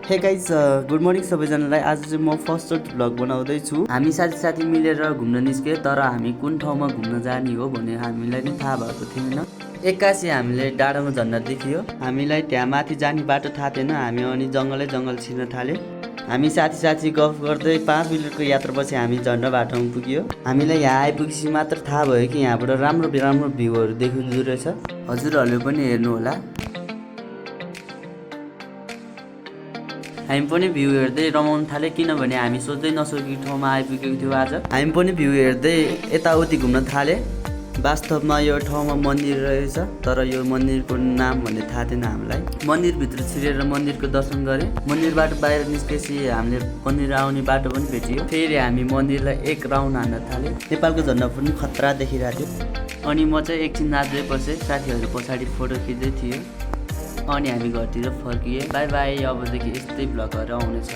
Hey guys good morning सबैजनालाई। आज चाहिँ म फर्स्ट भ्लग बनाउँदैछु। हामी साथी मिलेर घुम्न निस्क्यो, तर हामी कुन ठाउँमा घुम्न जाने हो भने हामीलाई नै थाहा भएको थिएन। एक्कासी हामीले डाँडामा झन्डा देखियो। हामीलाई त्यहाँ माथि जाने बाटो थाहा थिएन। हामी अनि जङ्गल छिर्न थाल्यो। हामी साथी गफ गर्दै 5 मिनटको यात्रापछि हामी झन्डा बाटोमा पुग्यो। हामीलाई यहाँ आइपुगेपछि मात्र थाहा भयो कि यहाँबाट राम्रो भ्यूहरू देखिँदो रहेछ। हजुरहरूले पनि हेर्नु होला। हामी पनि भ्यू हेर्दै रमाउन थाल्यो, किनभने हामी सोच्दै नसकेको ठाउँमा आइपुगेको थियौँ। आज हामी पनि भ्यू हेर्दै यताउति घुम्न थाले। वास्तवमा यो ठाउँमा मन्दिर रहेछ, तर यो मन्दिरको नाम भन्ने थाहा थिएन हामीलाई। मन्दिरभित्र छिरेर मन्दिरको दर्शन गरे। मन्दिरबाट बाहिर निस्केपछि हामीले मन्दिर आउने बाटो पनि भेटियो। फेरि हामी मन्दिरलाई एक राउन्ड हान्न थाल्यो। नेपालको झन्डा पनि खतरा देखिरहेको थियो। अनि म चाहिँ एकछिन नाच्दै बसेँ, साथीहरू पछाडि फोटो खिच्दै थियो। अनि हामी घरतिर फर्किए। By by. अबदेखि यस्तै भ्लगहरू आउनेछ।